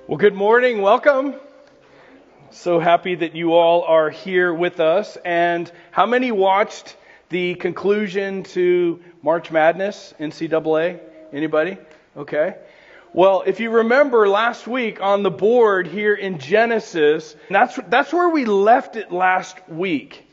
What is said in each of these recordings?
Well, good morning. Welcome. So happy that you all are here with us. And how many watched the conclusion to March Madness, NCAA? Anybody? Okay. Well, if you remember last week on the board here in Genesis, that's where we left it last week.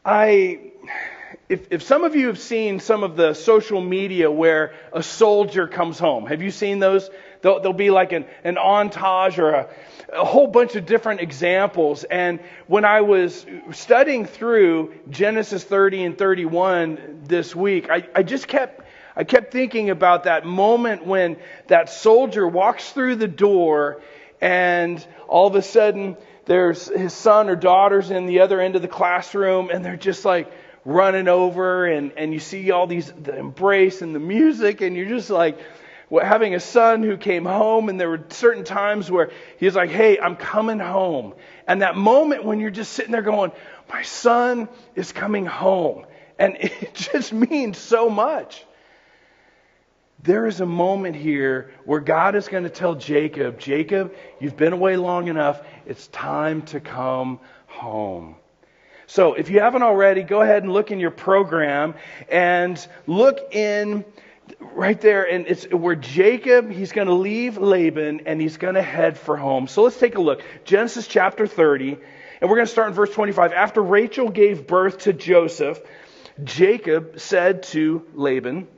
If some of you have seen some of the social media where a soldier comes home, have you seen those? There'll be like an montage or a whole bunch of different examples. And when I was studying through Genesis 30 and 31 this week, I kept thinking about that moment when that soldier walks through the door and all of a sudden there's his son or daughter's in the other end of the classroom and they're just like running over and you see all the embrace and the music and you're just like, having a son who came home, and there were certain times where he was like, hey, I'm coming home. And that moment when you're just sitting there going, my son is coming home. And it just means so much. There is a moment here where God is going to tell Jacob, you've been away long enough. It's time to come home. So if you haven't already, go ahead and look in your program and look in right there, and it's where Jacob, he's going to leave Laban and he's going to head for home. So let's take a look. Genesis chapter 30, and we're going to start in verse 25. After Rachel gave birth to Joseph, Jacob said to Laban,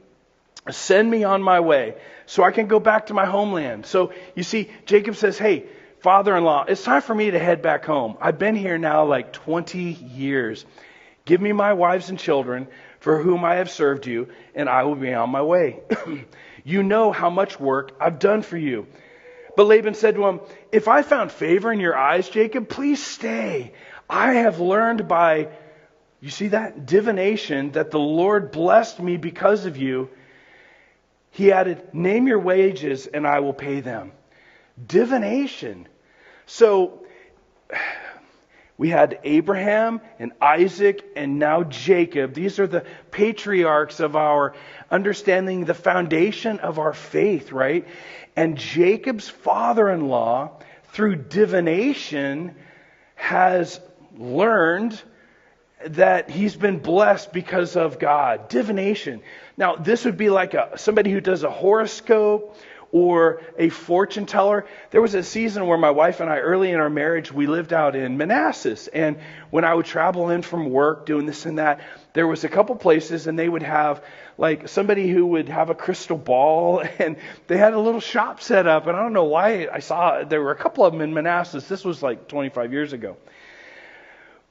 send me on my way so I can go back to my homeland. So you see, Jacob says, hey, father-in-law, it's time for me to head back home. I've been here now like 20 years. Give me my wives and children for whom I have served you, and I will be on my way. You know how much work I've done for you. But Laban said to him, if I found favor in your eyes, Jacob, please stay. I have learned by, you see that, divination, that the Lord blessed me because of you. He added, name your wages and I will pay them. Divination. So we had Abraham and Isaac and now Jacob. These are the patriarchs of our understanding, the foundation of our faith, right? And Jacob's father-in-law, through divination, has learned that he's been blessed because of God. Divination. Now, this would be like somebody who does a horoscope or a fortune teller. There was a season where my wife and I, early in our marriage, we lived out in Manassas. And when I would travel in from work doing this and that, there was a couple places and they would have like somebody who would have a crystal ball and they had a little shop set up. And I don't know why I saw, there were a couple of them in Manassas. This was like 25 years ago.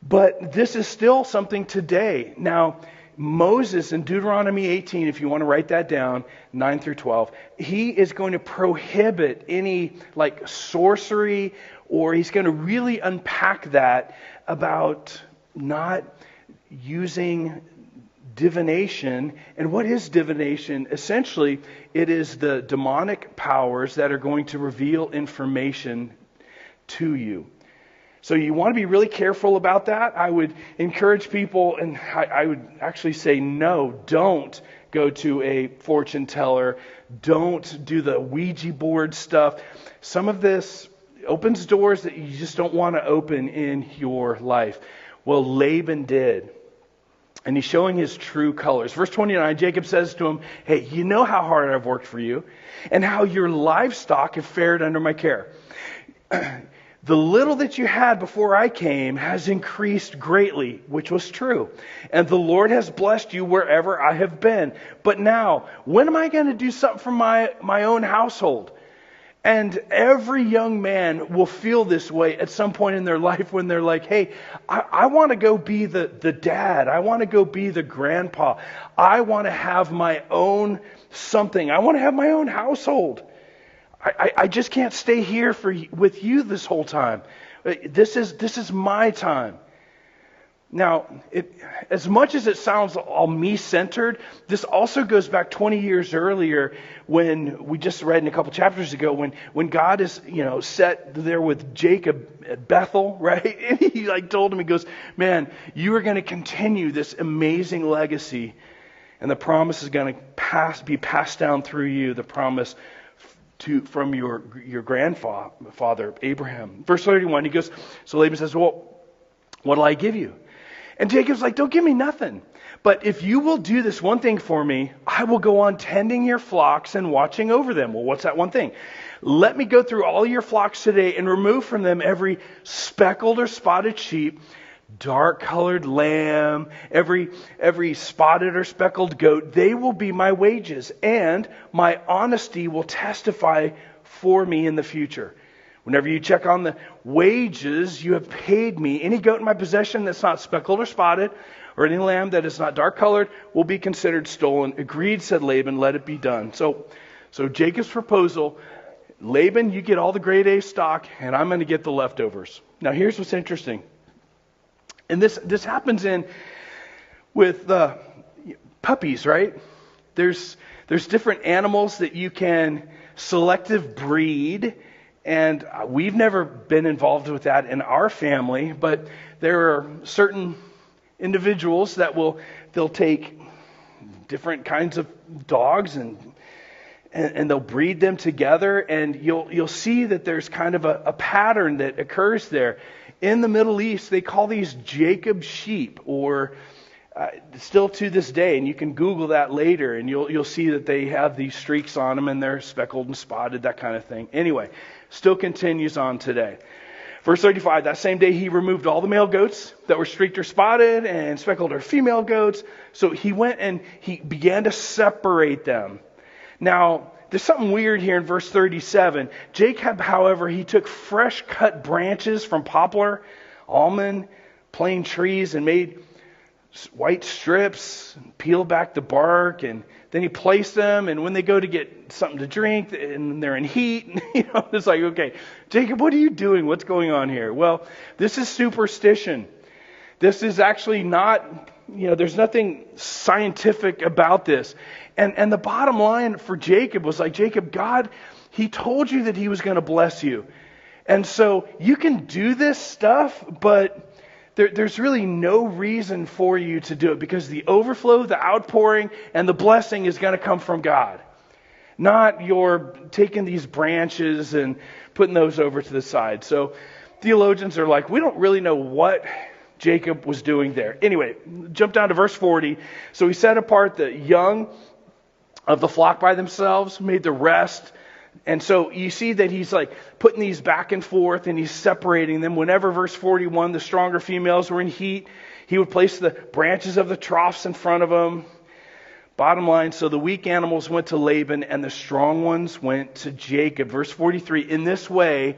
But this is still something today. Now, Moses in Deuteronomy 18, if you want to write that down, 9 through 12, he is going to prohibit any like sorcery, or he's going to really unpack that about not using divination. And what is divination? Essentially, it is the demonic powers that are going to reveal information to you. So you want to be really careful about that. I would encourage people, and I would actually say no, don't go to a fortune teller. Don't do the Ouija board stuff. Some of this opens doors that you just don't want to open in your life. Well, Laban did. And he's showing his true colors. Verse 29, Jacob says to him, hey, you know how hard I've worked for you and how your livestock have fared under my care. The little that you had before I came has increased greatly, which was true. And the Lord has blessed you wherever I have been. But now, when am I going to do something for my own household? And every young man will feel this way at some point in their life when they're like, hey, I want to go be the dad. I want to go be the grandpa. I want to have my own something. I want to have my own household. I just can't stay here with you this whole time. This is my time. Now, as much as it sounds all me-centered, this also goes back 20 years earlier when we just read in a couple chapters ago when God is, set there with Jacob at Bethel, right? And he told him, he goes, man, you are going to continue this amazing legacy, and the promise is going to be passed down through you, the promise from your grandfather Abraham. Verse 31, he goes, so Laban says, well, what'll I give you? And Jacob's like, don't give me nothing. But if you will do this one thing for me, I will go on tending your flocks and watching over them. Well, what's that one thing? Let me go through all your flocks today and remove from them every speckled or spotted sheep, dark-colored lamb, every spotted or speckled goat. They will be my wages, and my honesty will testify for me in the future. Whenever you check on the wages you have paid me, any goat in my possession that's not speckled or spotted, or any lamb that is not dark-colored, will be considered stolen. Agreed, said Laban, let it be done. So Jacob's proposal, Laban, you get all the grade A stock, and I'm going to get the leftovers. Now here's what's interesting. And this happens with puppies, right? There's different animals that you can selective breed, and we've never been involved with that in our family, but there are certain individuals that they'll take different kinds of dogs and they'll breed them together, and you'll see that there's kind of a pattern that occurs there. In the Middle East, they call these Jacob sheep, or still to this day, and you can Google that later, and you'll see that they have these streaks on them, and they're speckled and spotted, that kind of thing. Anyway, still continues on today. Verse 35, that same day he removed all the male goats that were streaked or spotted and speckled or female goats. So he went and he began to separate them. Now, there's something weird here in verse 37. Jacob, however, he took fresh cut branches from poplar, almond, plane trees, and made white strips, and peeled back the bark, and then he placed them, and when they go to get something to drink, and they're in heat, it's like, okay, Jacob, what are you doing? What's going on here? Well, this is superstition. This is actually not, there's nothing scientific about this. And the bottom line for Jacob was like, Jacob, God, he told you that he was going to bless you. And so you can do this stuff, but there's really no reason for you to do it, because the overflow, the outpouring, and the blessing is going to come from God. Not your taking these branches and putting those over to the side. So theologians are like, we don't really know what Jacob was doing there. Anyway, jump down to verse 40. So he set apart the young of the flock by themselves, made the rest. And so you see that he's like putting these back and forth, and he's separating them. Whenever, verse 41, the stronger females were in heat, he would place the branches of the troughs in front of them. Bottom line, so the weak animals went to Laban and the strong ones went to Jacob. Verse 43, in this way,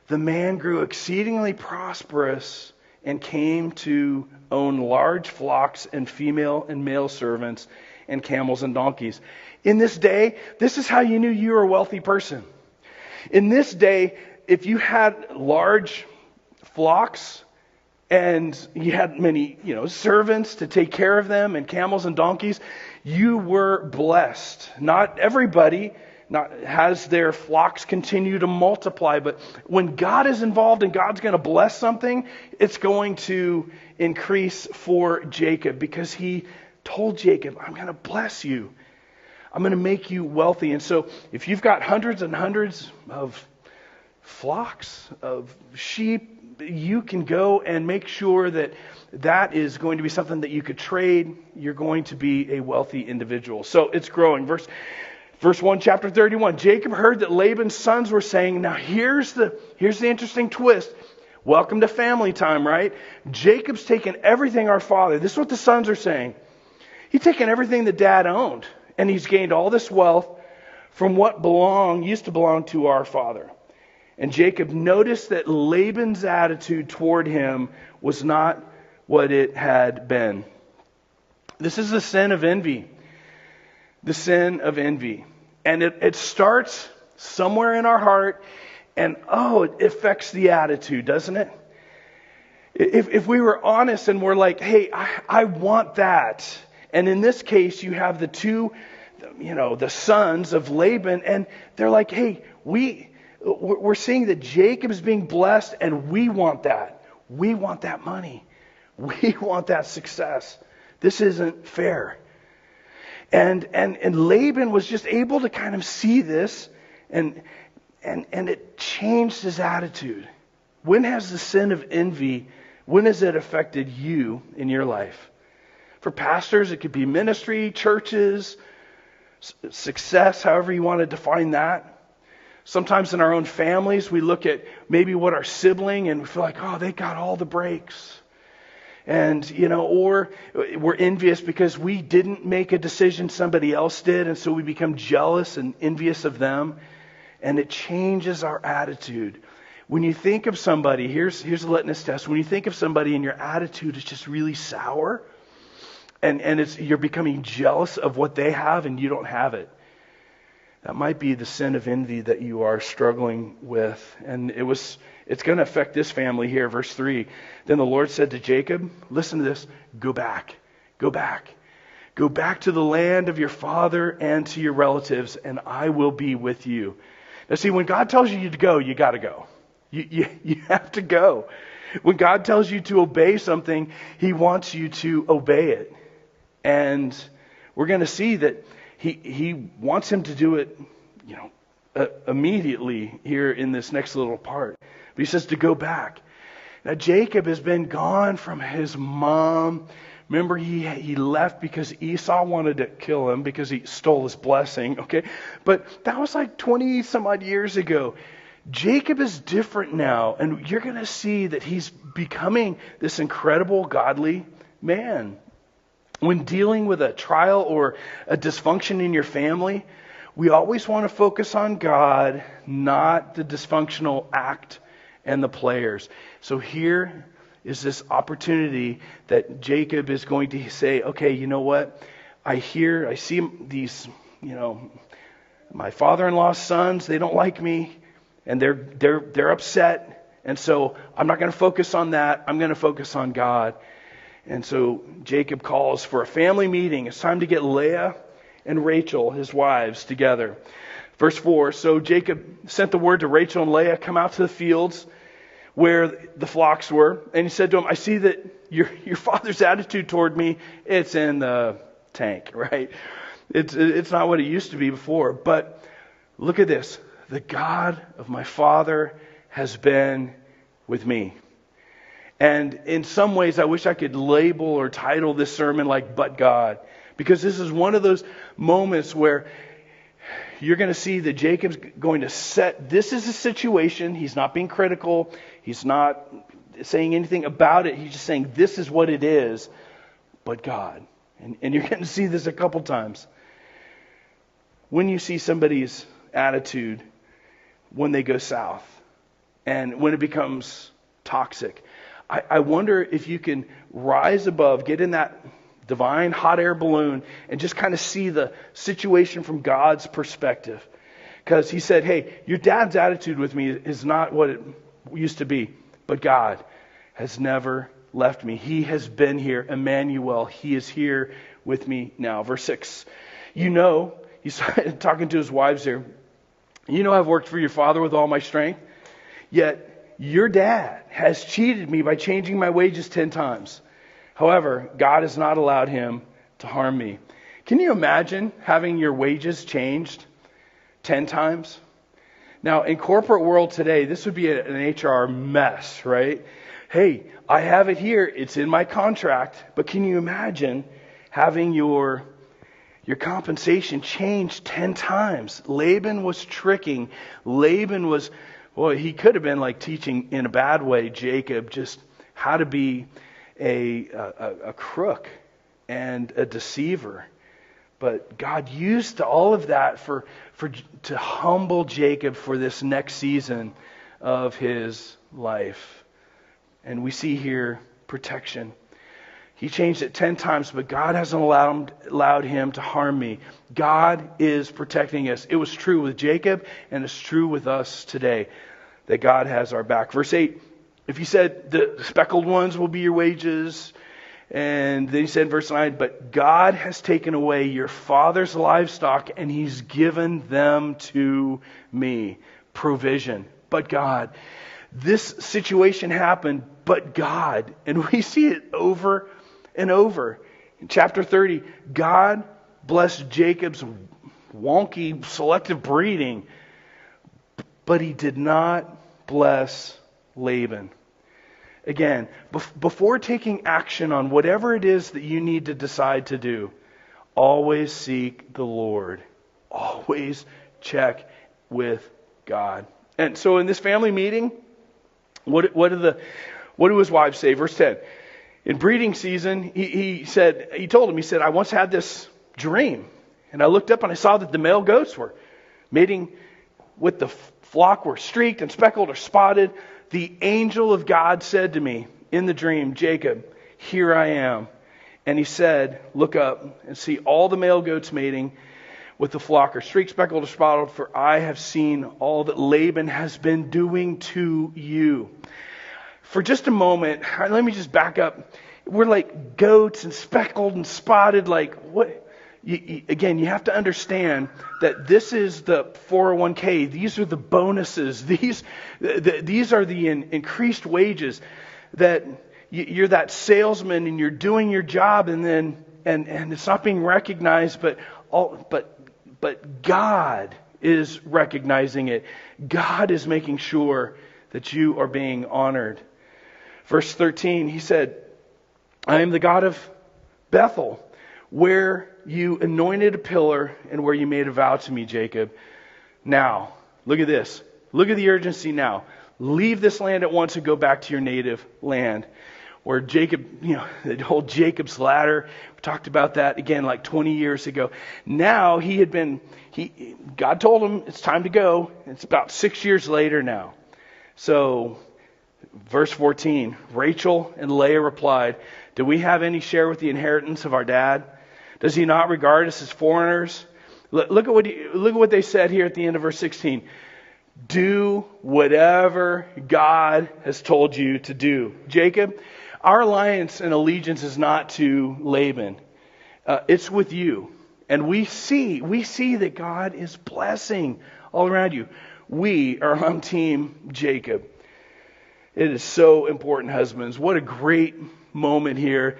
the man grew exceedingly prosperous and came to own large flocks and female and male servants and camels and donkeys. In this day, this is how you knew you were a wealthy person. In this day, if you had large flocks and you had many, servants to take care of them and camels and donkeys, you were blessed. Not everybody has their flocks continue to multiply, but when God is involved and God's going to bless something, it's going to increase for Jacob, because he told Jacob, I'm going to bless you. I'm going to make you wealthy. And so if you've got hundreds and hundreds of flocks of sheep, you can go and make sure that is going to be something that you could trade. You're going to be a wealthy individual. So it's growing. Verse 1, chapter 31. Jacob heard that Laban's sons were saying, now here's the interesting twist. Welcome to family time, right? Jacob's taken everything our father. This is what the sons are saying. He's taken everything that dad owned, and he's gained all this wealth from what used to belong to our father. And Jacob noticed that Laban's attitude toward him was not what it had been. This is the sin of envy. The sin of envy. And it starts somewhere in our heart, and it affects the attitude, doesn't it? If we were honest and we're like, hey, I want that. And in this case, you have the two, the sons of Laban, and they're like, hey, we're seeing that Jacob is being blessed, and we want that. We want that money. We want that success. This isn't fair. And Laban was just able to kind of see this, And it changed his attitude. When has the sin of envy, when has it affected you in your life? For pastors, it could be ministry, churches, success, however you want to define that. Sometimes in our own families, we look at maybe what our sibling and we feel like, oh, they got all the breaks. And, or we're envious because we didn't make a decision, somebody else did. And so we become jealous and envious of them. And it changes our attitude. When you think of somebody, here's a litmus test. When you think of somebody and your attitude is just really sour, and you're becoming jealous of what they have and you don't have it, that might be the sin of envy that you are struggling with. And it's going to affect this family here. Verse 3. Then the Lord said to Jacob, listen to this, go back. Go back to the land of your father and to your relatives, and I will be with you. Now see, when God tells you to go, you got to go. You have to go. When God tells you to obey something, He wants you to obey it. And we're going to see that He wants him to do it, immediately here in this next little part. But He says to go back. Now Jacob has been gone from his mom. Remember, he left because Esau wanted to kill him because he stole his blessing. Okay, but that was like 20 some odd years ago. Jacob is different now, and you're going to see that he's becoming this incredible godly man. When dealing with a trial or a dysfunction in your family, we always want to focus on God, not the dysfunctional act and the players. So here is this opportunity that Jacob is going to say, okay, you know what? I see these, my father-in-law's sons, they don't like me, and they're upset. And so I'm not going to focus on that. I'm going to focus on God. And so Jacob calls for a family meeting. It's time to get Leah and Rachel, his wives, together. Verse 4, so Jacob sent the word to Rachel and Leah, come out to the fields where the flocks were. And he said to them, I see that your father's attitude toward me, it's in the tank, right? It's not what it used to be before. But look at this. The God of my father has been with me. And in some ways, I wish I could label or title this sermon like, but God. Because this is one of those moments where you're going to see that Jacob's going to this is a situation. He's not being critical. He's not saying anything about it. He's just saying, this is what it is, but God. And you're going to see this a couple times. When you see somebody's attitude, when they go south, and when it becomes toxic, I wonder if you can rise above, get in that divine hot air balloon, and just kind of see the situation from God's perspective. Because He said, hey, your dad's attitude with me is not what it used to be, but God has never left me. He has been here, Emmanuel. He is here with me now. Verse 6, he's talking to his wives here. I've worked for your father with all my strength, yet your dad has cheated me by changing my wages 10 times. However, God has not allowed him to harm me. Can you imagine having your wages changed 10 times? Now, in corporate world today, this would be an HR mess, right? Hey, I have it here. It's in my contract. But can you imagine having your compensation changed 10 times? Laban was tricking. Laban was... Well, he could have been like teaching in a bad way, Jacob, just how to be a crook and a deceiver. But God used all of that to humble Jacob for this next season of his life. And we see here protection. He changed it 10 times, but God hasn't allowed him to harm me. God is protecting us. It was true with Jacob, and it's true with us today, that God has our back. Verse 8, if He said the speckled ones will be your wages, and then He said in verse 9, but God has taken away your father's livestock, and He's given them to me. Provision. But God. This situation happened, but God. And we see it over and over. In chapter 30, God blessed Jacob's wonky selective breeding. but he did not bless Laban. Again, before taking action on whatever it is that you need to decide to do, always seek the Lord. Always check with God. And so in this family meeting, what do his wives say? Verse 10. In breeding season, he told him, I once had this dream, and I looked up and I saw that the male goats were mating with the flock, were streaked and speckled or spotted. The angel of God said to me in the dream, Jacob, here I am. And he said, look up and see all the male goats mating with the flock are streaked, speckled, or spotted, for I have seen all that Laban has been doing to you. For just a moment, let me just back up. We're like goats and speckled and spotted. Like what? Again, you have to understand that this is the 401k. These are the bonuses. These are the increased wages. That you're that salesman and you're doing your job, and then and it's not being recognized, but God is recognizing it. God is making sure that you are being honored. Verse 13, he said, I am the God of Bethel, where you anointed a pillar and where you made a vow to me, Jacob. Now, look at this. Look at the urgency now. Leave this land at once and go back to your native land. Where Jacob, the whole Jacob's ladder, we talked about that again like 20 years ago. Now God told him it's time to go. It's about 6 years later now. So, verse 14, Rachel and Leah replied, do we have any share with the inheritance of our dad? Does he not regard us as foreigners? Look at what they said here at the end of verse 16. Do whatever God has told you to do. Jacob, our alliance and allegiance is not to Laban. It's with you. And we see that God is blessing all around you. We are on team Jacob. It is so important, husbands. What a great moment here.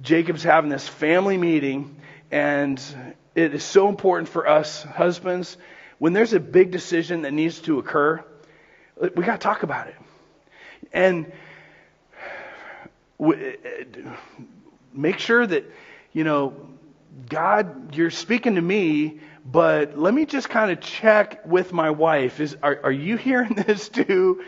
Jacob's having this family meeting, and it is so important for us husbands. When there's a big decision that needs to occur, we got to talk about it. And make sure that, God, you're speaking to me, but let me just kind of check with my wife. Are you hearing this too?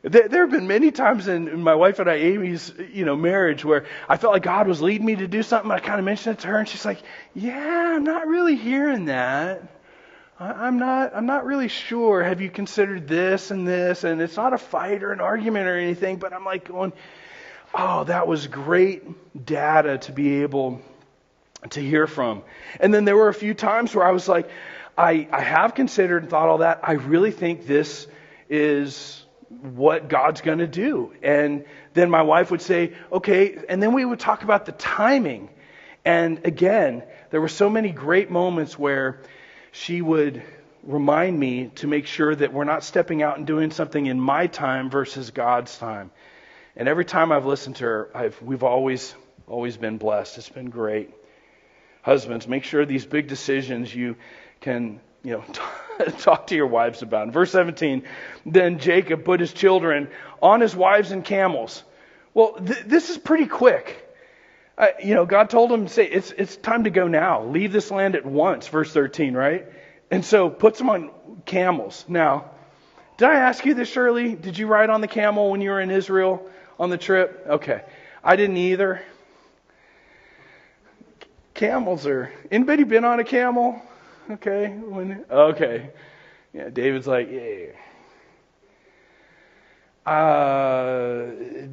There have been many times in my wife and Amy's, marriage where I felt like God was leading me to do something. I kind of mentioned it to her, and she's like, "Yeah, I'm not really hearing that. I'm not really sure. Have you considered this and this?" And it's not a fight or an argument or anything, but I'm like going, "Oh, that was great data to be able to hear from." And then there were a few times where I was like, I have considered and thought all that. I really think this is what God's going to do. And then my wife would say, okay, and then we would talk about the timing. And again, there were so many great moments where she would remind me to make sure that we're not stepping out and doing something in my time versus God's time. And every time I've listened to her, we've always been blessed. It's been great. Husbands, make sure these big decisions you can, talk to your wives about. In verse 17, then Jacob put his children on his wives and camels. Well, this is pretty quick. God told him to say, it's time to go now. Leave this land at once, verse 13, right? And so puts them on camels. Now, did I ask you this, Shirley? Did you ride on the camel when you were in Israel on the trip? Okay. I didn't either. Camels are... Anybody been on a camel? Okay. Okay. Yeah, David's like, yeah.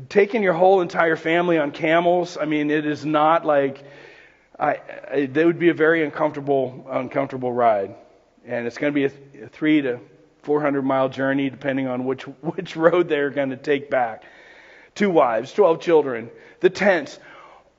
Taking your whole entire family on camels, it is not like... That would be a very uncomfortable ride. And it's going to be a 300 to 400 mile journey, depending on which road they're going to take back. 2 wives, 12 children, the tents,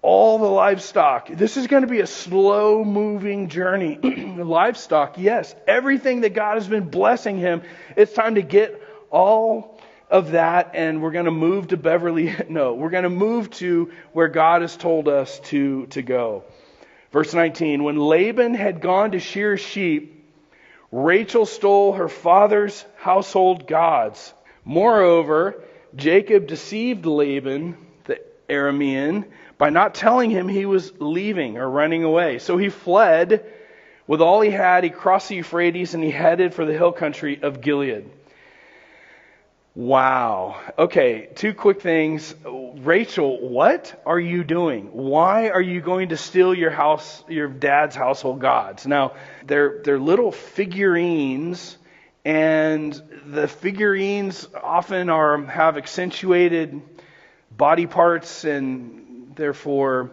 all the livestock. This is going to be a slow-moving journey. Livestock, yes. Everything that God has been blessing him, it's time to get all of that, and we're going to move to Beverly. No, we're going to move to where God has told us to go. Verse 19, when Laban had gone to shear sheep, Rachel stole her father's household gods. Moreover, Jacob deceived Laban, the Aramean, by not telling him he was leaving or running away. So he fled with all he had. He crossed the Euphrates and he headed for the hill country of Gilead. Wow. Okay, two quick things. Rachel, what are you doing? Why are you going to steal your dad's household gods? Now, they're little figurines, and the figurines often have accentuated body parts, and therefore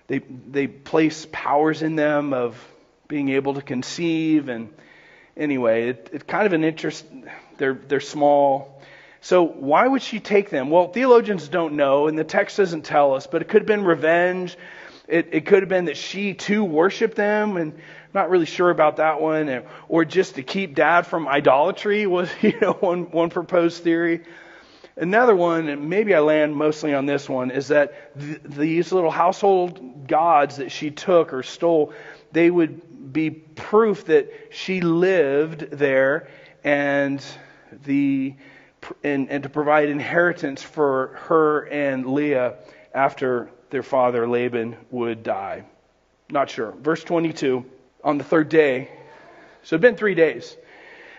they place powers in them of being able to conceive. And anyway, it's kind of an interest. They're small. So why would she take them? Well, theologians don't know, and the text doesn't tell us, but it could have been revenge. It could have been that she too worshipped them, and not really sure about that one, or just to keep dad from idolatry was one proposed theory. Another one, and maybe I land mostly on this one, is that these little household gods that she took or stole, they would be proof that she lived there, and to provide inheritance for her and Leah after their father Laban would die. Not sure. Verse 22, on the third day, so it'd been 3 days.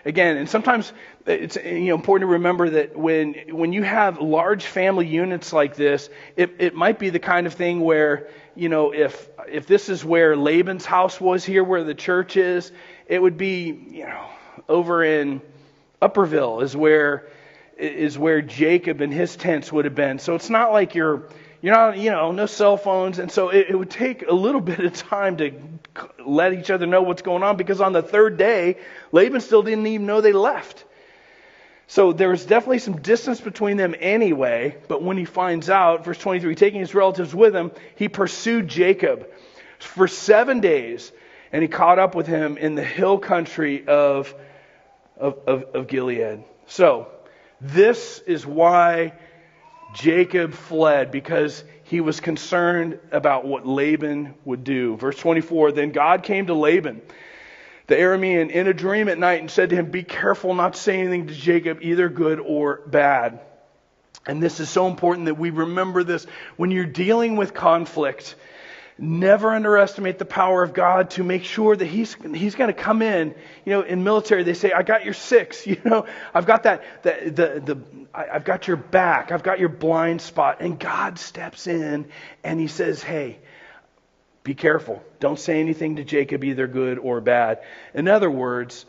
Again, and sometimes it's important to remember that when you have large family units like this, it might be the kind of thing where, if this is where Laban's house was here, where the church is, it would be, over in Upperville is where Jacob and his tents would have been. So it's not like you're not, no cell phones. And so it would take a little bit of time to let each other know what's going on, because on the third day, Laban still didn't even know they left. So there was definitely some distance between them anyway. But when he finds out, verse 23, taking his relatives with him, he pursued Jacob for 7 days, and he caught up with him in the hill country of Gilead. So this is why Jacob fled, because he was concerned about what Laban would do. Verse 24, then God came to Laban, the Aramean, in a dream at night and said to him, be careful not to say anything to Jacob, either good or bad. And this is so important that we remember this. When you're dealing with conflict, never underestimate the power of God to make sure that He's going to come in. In military they say, "I got your six." I've got I've got your back. I've got your blind spot. And God steps in and He says, "Hey, be careful. Don't say anything to Jacob, either good or bad." In other words,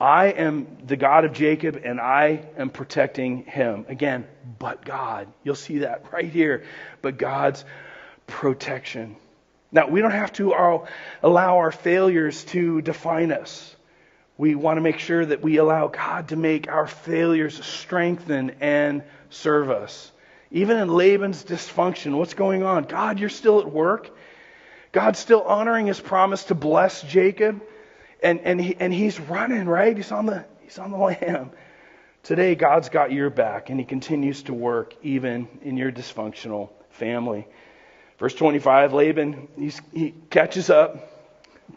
I am the God of Jacob, and I am protecting him. Again, but God. You'll see that right here. But God's protection. Now, we don't have to allow our failures to define us. We want to make sure that we allow God to make our failures strengthen and serve us. Even in Laban's dysfunction, what's going on? God, you're still at work. God's still honoring His promise to bless Jacob. And he's running, right? He's on the lam. Today, God's got your back, and He continues to work even in your dysfunctional family. Verse 25, Laban, he catches up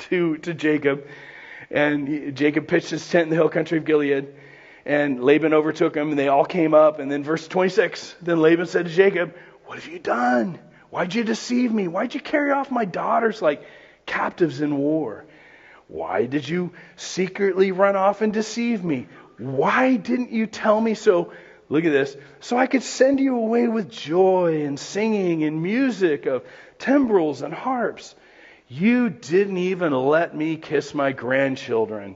to Jacob, and Jacob pitched his tent in the hill country of Gilead, and Laban overtook him, and they all came up. And then verse 26, then Laban said to Jacob, "What have you done? Why'd you deceive me? Why'd you carry off my daughters like captives in war? Why did you secretly run off and deceive me? Why didn't you tell me so?" Look at this. "So I could send you away with joy and singing and music of timbrels and harps. You didn't even let me kiss my grandchildren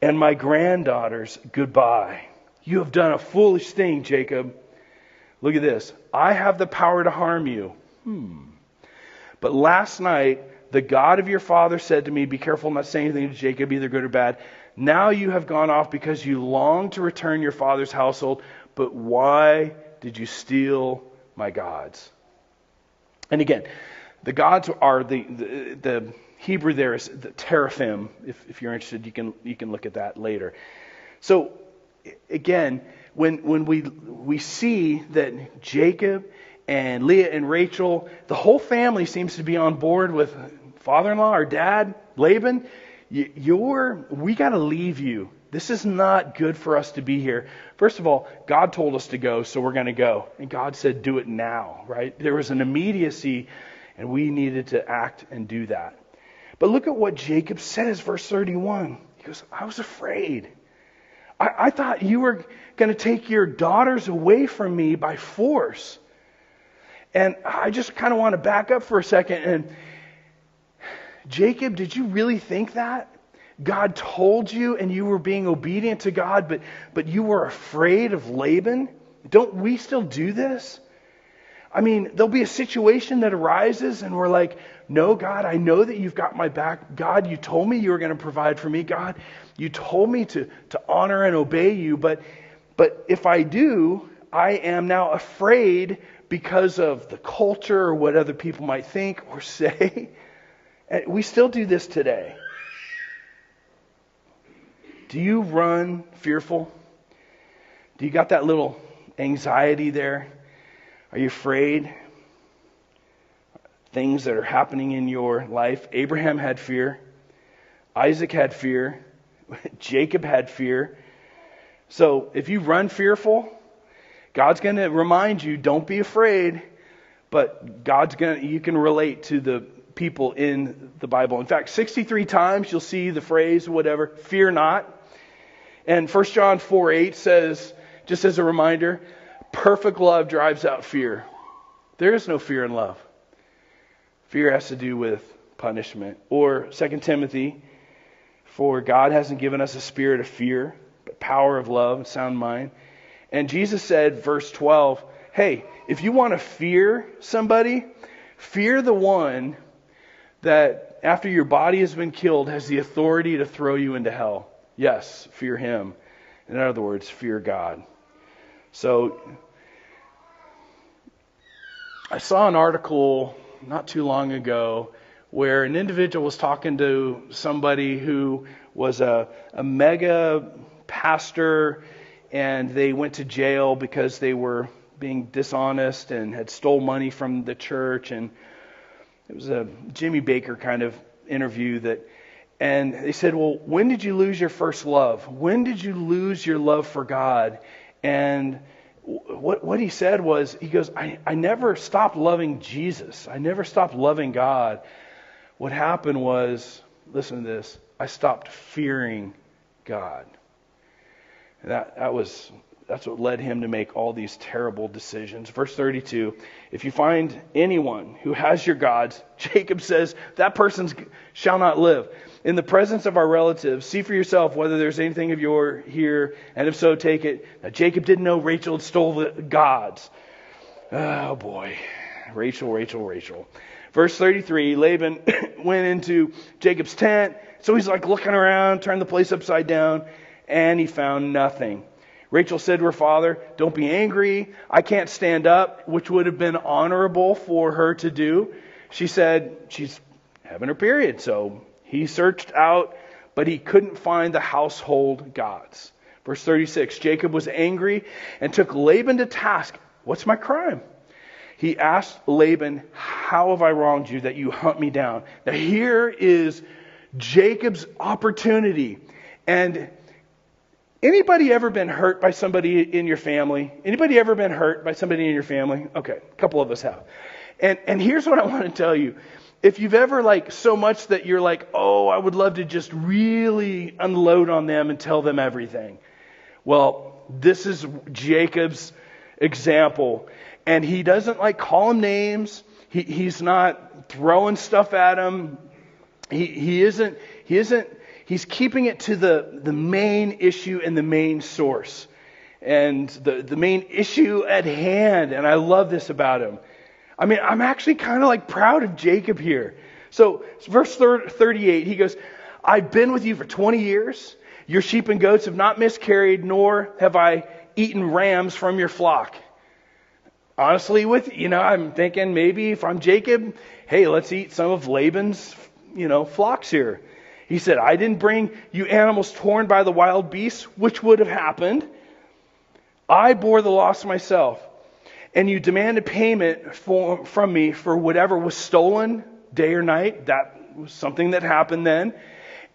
and my granddaughters goodbye. You have done a foolish thing, Jacob." Look at this. "I have the power to harm you. But last night, the God of your father said to me, 'Be careful not to say anything to Jacob, either good or bad.' Now you have gone off because you long to return your father's household. But why did you steal my gods?" And again, the gods are the Hebrew there is the teraphim. If you're interested, you can look at that later. So again, when we see that Jacob and Leah and Rachel, the whole family seems to be on board with father-in-law or dad, Laban, we got to leave you. This is not good for us to be here. First of all, God told us to go, so we're going to go. And God said, do it now, right? There was an immediacy, and we needed to act and do that. But look at what Jacob says, verse 31. He goes, I was afraid. I thought you were going to take your daughters away from me by force. And I just kind of want to back up for a second. And Jacob, did you really think that? God told you and you were being obedient to God, but you were afraid of Laban? Don't we still do this? I mean, there'll be a situation that arises and we're like, no, God, I know that you've got my back. God, you told me you were going to provide for me. God, you told me to honor and obey you. But if I do, I am now afraid because of the culture or what other people might think or say. And we still do this today. Do you run fearful? Do you got that little anxiety there? Are you afraid? Things that are happening in your life. Abraham had fear. Isaac had fear. Jacob had fear. So if you run fearful, God's going to remind you, don't be afraid. But you can relate to the people in the Bible. In fact, 63 times you'll see the phrase, whatever, fear not. And 1 John 4:8 says, just as a reminder, perfect love drives out fear. There is no fear in love. Fear has to do with punishment. Or 2 Timothy, for God hasn't given us a spirit of fear, but power of love and sound mind. And Jesus said, verse 12, hey, if you want to fear somebody, fear the one that after your body has been killed has the authority to throw you into hell. Yes, fear him. In other words, fear God. So, I saw an article not too long ago where an individual was talking to somebody who was a mega pastor, and they went to jail because they were being dishonest and had stole money from the church. And it was a Jimmy Baker kind of interview and they said, well, when did you lose your first love? When did you lose your love for God? And what he said was, he goes, I never stopped loving Jesus. I never stopped loving God. What happened was, listen to this, I stopped fearing God. And that's what led him to make all these terrible decisions. Verse 32, if you find anyone who has your gods, Jacob says, that person shall not live. In the presence of our relatives, see for yourself whether there's anything of yours here, and if so, take it. Now, Jacob didn't know Rachel had stole the gods. Oh boy, Rachel. Verse 33, Laban went into Jacob's tent, so he's like looking around, turned the place upside down, and he found nothing. Rachel said to her father, don't be angry, I can't stand up, which would have been honorable for her to do. She said, she's having her period, so he searched out, but he couldn't find the household gods. Verse 36, Jacob was angry and took Laban to task. What's my crime? He asked Laban, how have I wronged you that you hunt me down? Now here is Jacob's opportunity. And anybody ever been hurt by somebody in your family? Anybody ever been hurt by somebody in your family? Okay, a couple of us have. And here's what I want to tell you. If you've ever so much that you're like, oh, I would love to just really unload on them and tell them everything. Well, this is Jacob's example. And he doesn't call him names. He's not throwing stuff at him. He isn't, he's keeping it to the main issue and the main source. And the main issue at hand. And I love this about him. I mean, I'm actually kind of proud of Jacob here. So verse 38, he goes, I've been with you for 20 years. Your sheep and goats have not miscarried, nor have I eaten rams from your flock. Honestly, I'm thinking maybe if I'm Jacob, hey, let's eat some of Laban's, flocks here. He said, I didn't bring you animals torn by the wild beasts, which would have happened. I bore the loss myself. And you demanded payment from me for whatever was stolen day or night. That was something that happened then.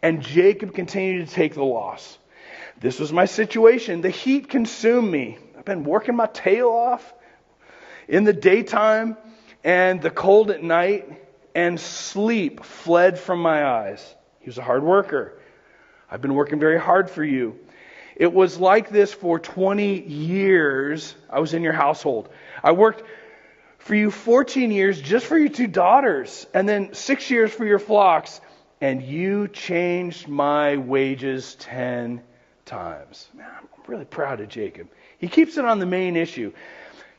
And Jacob continued to take the loss. This was my situation. The heat consumed me. I've been working my tail off in the daytime and the cold at night, and sleep fled from my eyes. He was a hard worker. I've been working very hard for you. It was like this for 20 years. I was in your household. I worked for you 14 years just for your 2 daughters, and then 6 years for your flocks, and you changed my wages 10 times. Man, I'm really proud of Jacob. He keeps it on the main issue.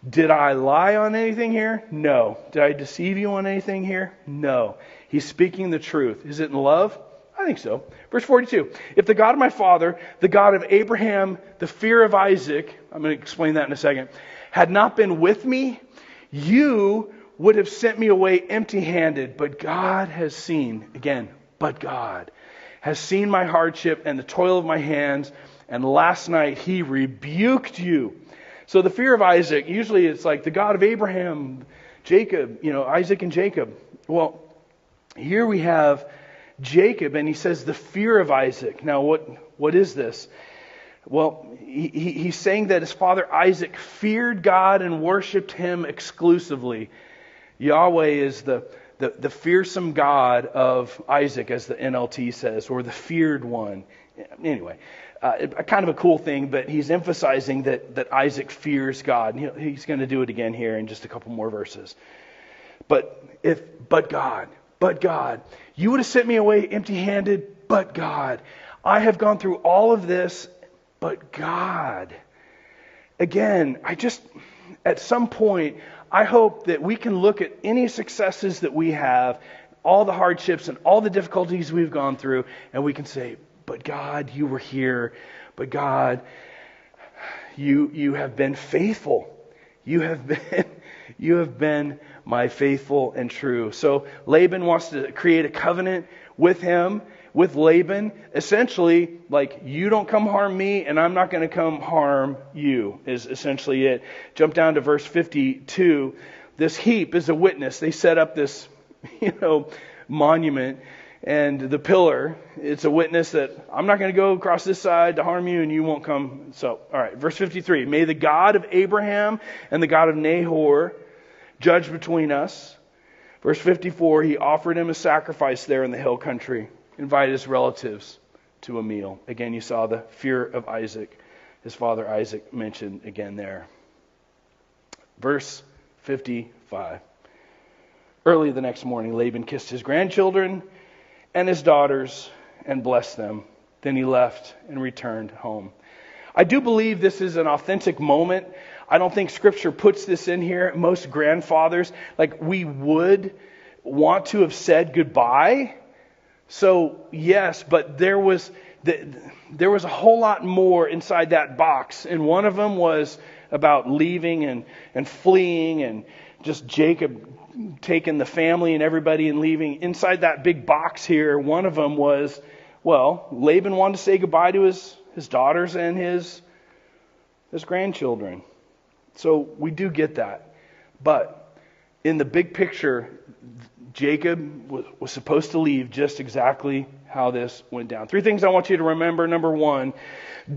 Did I lie on anything here? No. Did I deceive you on anything here? No. He's speaking the truth. Is it in love? I think so. Verse 42. If the God of my father, the God of Abraham, the fear of Isaac, I'm going to explain that in a second, had not been with me, you would have sent me away empty-handed. But God has seen, again, but God has seen my hardship and the toil of my hands, and last night He rebuked you. So the fear of Isaac, usually it's like the God of Abraham, Jacob, Isaac and Jacob. Well, here we have Jacob, and he says the fear of Isaac. Now, what is this? Well, he's saying that his father Isaac feared God and worshipped Him exclusively. Yahweh is the fearsome God of Isaac, as the NLT says, or the feared one. Anyway, kind of a cool thing, but he's emphasizing that Isaac fears God. He's going to do it again here in just a couple more verses. But God, you would have sent me away empty-handed, but God. I have gone through all of this, but God. Again, at some point, I hope that we can look at any successes that we have, all the hardships and all the difficulties we've gone through, and we can say, but God, you were here. But God, you have been faithful. You have been my faithful and true. So Laban wants to create a covenant with him, with Laban. Essentially, like, you don't come harm me, and I'm not going to come harm you, is essentially it. Jump down to verse 52. This heap is a witness. They set up this, monument. And the pillar, it's a witness that I'm not going to go across this side to harm you, and you won't come. So, all right, verse 53. May the God of Abraham and the God of Nahor judge between us. Verse 54, he offered him a sacrifice there in the hill country, invited his relatives to a meal. Again, you saw the fear of Isaac, his father Isaac, mentioned again there. Verse 55. Early the next morning, Laban kissed his grandchildren and his daughters and blessed them. Then he left and returned home. I do believe this is an authentic moment. I don't think Scripture puts this in here. Most grandfathers, we would want to have said goodbye. So yes, but there was a whole lot more inside that box. And one of them was about leaving and fleeing, and just Jacob taking the family and everybody and leaving. Inside that big box here, one of them was, Laban wanted to say goodbye to his daughters and his grandchildren. So we do get that. But in the big picture, Jacob was supposed to leave just exactly how this went down. 3 things I want you to remember. Number 1,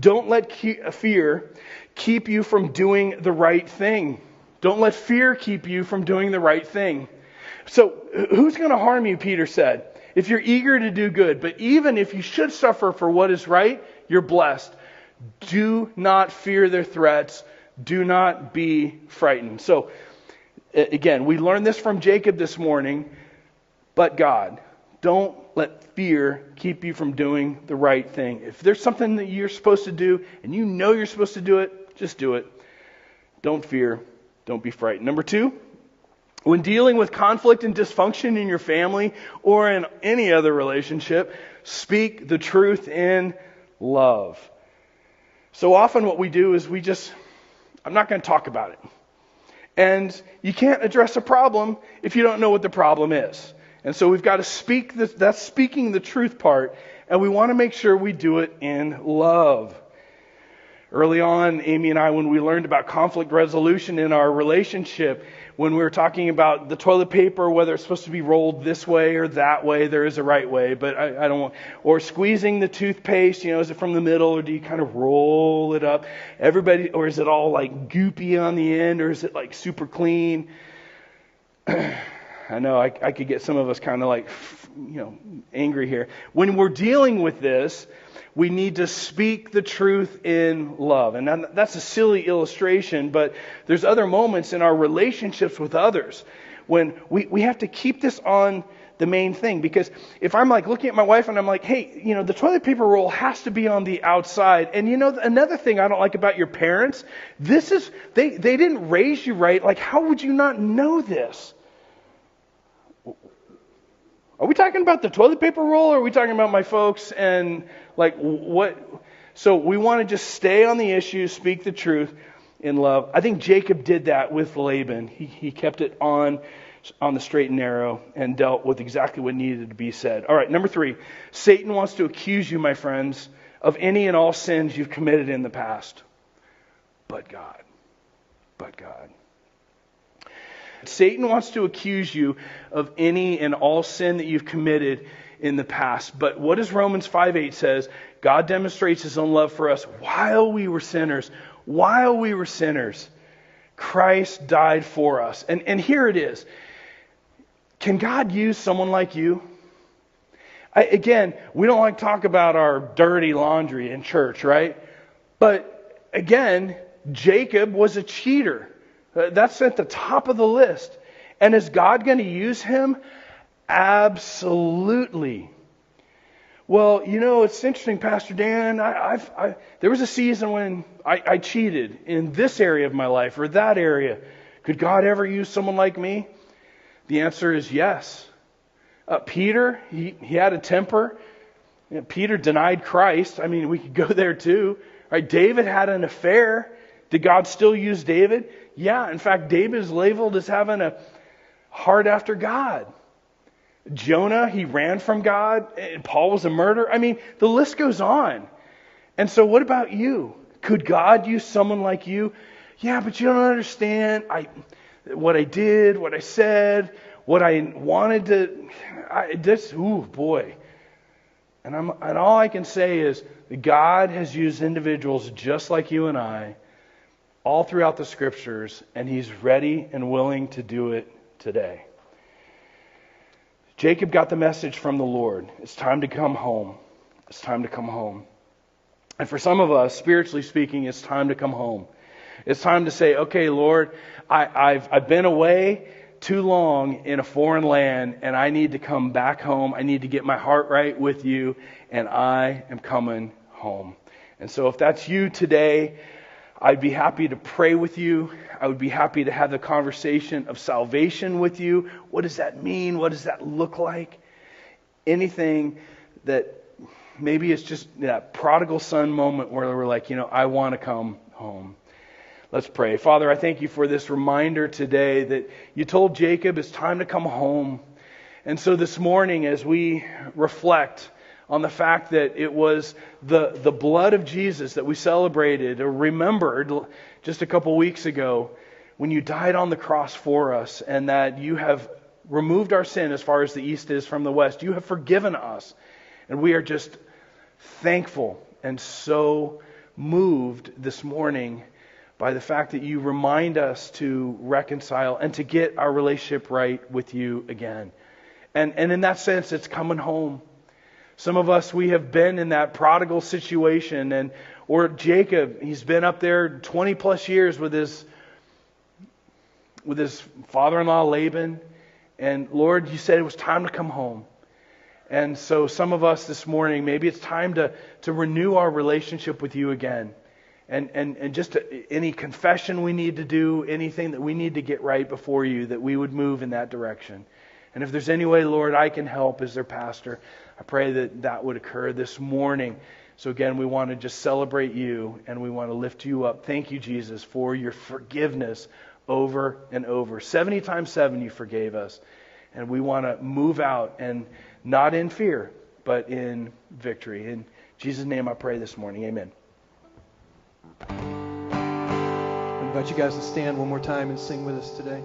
don't let fear keep you from doing the right thing. Don't let fear keep you from doing the right thing. So, who's going to harm you, Peter said, if you're eager to do good? But even if you should suffer for what is right, you're blessed. Do not fear their threats. Do not be frightened. So, again, we learned this from Jacob this morning. But God, don't let fear keep you from doing the right thing. If there's something that you're supposed to do, and you know you're supposed to do it, just do it. Don't fear. Don't be frightened. Number 2, when dealing with conflict and dysfunction in your family or in any other relationship, speak the truth in love. So often what we do is I'm not going to talk about it. And you can't address a problem if you don't know what the problem is. And so we've got to speak that's speaking the truth part, and we want to make sure we do it in love. Early on, Amy and I, when we learned about conflict resolution in our relationship, when we were talking about the toilet paper, whether it's supposed to be rolled this way or that way, there is a right way, but I don't want, or squeezing the toothpaste, is it from the middle or do you kind of roll it up? Everybody, or is it all like goopy on the end, or is it like super clean? I know I could get some of us kind of like, angry here. When we're dealing with this, we need to speak the truth in love. And that's a silly illustration, but there's other moments in our relationships with others when we have to keep this on the main thing. Because if I'm like looking at my wife and I'm like, hey, the toilet paper roll has to be on the outside. And another thing I don't like about your parents, they didn't raise you right. Like, how would you not know this? Are we talking about the toilet paper roll, or are we talking about my folks and like what? So we want to just stay on the issue, speak the truth in love. I think Jacob did that with Laban. He kept it on the straight and narrow and dealt with exactly what needed to be said. All right, number 3. Satan wants to accuse you, my friends, of any and all sins you've committed in the past. But God. Satan wants to accuse you of any and all sin that you've committed in the past. But what does Romans 5:8 says? God demonstrates his own love for us while we were sinners. While we were sinners, Christ died for us. And here it is. Can God use someone like you? Again, we don't like to talk about our dirty laundry in church, right? But again, Jacob was a cheater. That's at the top of the list. And is God going to use him? Absolutely. Well, it's interesting, Pastor Dan. There was a season when I cheated in this area of my life or that area. Could God ever use someone like me? The answer is yes. Peter, he had a temper. Peter denied Christ. I mean, we could go there too. Right? David had an affair. Did God still use David? Yeah, in fact, David is labeled as having a heart after God. Jonah, he ran from God. And Paul was a murderer. I mean, the list goes on. And so what about you? Could God use someone like you? Yeah, but you don't understand what I did, what I said, what I wanted to... Ooh, boy. And all I can say is that God has used individuals just like you and I all throughout the Scriptures, and he's ready and willing to do it today. Jacob got the message from the Lord. It's time to come home. It's time to come home. And for some of us, spiritually speaking, it's time to come home. It's time to say, okay, Lord, I've been away too long in a foreign land, and I need to come back home. I need to get my heart right with you, and I am coming home. And so if that's you today, I'd be happy to pray with you. I would be happy to have the conversation of salvation with you. What does that mean? What does that look like? Anything that maybe it's just that prodigal son moment where we're like, I want to come home. Let's pray. Father, I thank you for this reminder today that you told Jacob it's time to come home. And so this morning, as we reflect on the fact that it was the blood of Jesus that we celebrated or remembered just a couple weeks ago when you died on the cross for us, and that you have removed our sin as far as the east is from the west. You have forgiven us. And we are just thankful and so moved this morning by the fact that you remind us to reconcile and to get our relationship right with you again. And in that sense, it's coming home. Some of us, we have been in that prodigal situation, or Jacob, he's been up there 20 plus years with his father-in-law Laban. And Lord, you said it was time to come home. And so some of us this morning, maybe it's time to renew our relationship with you again. And just any confession we need to do, anything that we need to get right before you, that we would move in that direction. And if there's any way, Lord, I can help as their pastor, I pray that would occur this morning. So again, we want to just celebrate you, and we want to lift you up. Thank you, Jesus, for your forgiveness over and over. 70 times 7 you forgave us. And we want to move out, and not in fear, but in victory. In Jesus' name I pray this morning. Amen. I invite you guys to stand one more time and sing with us today.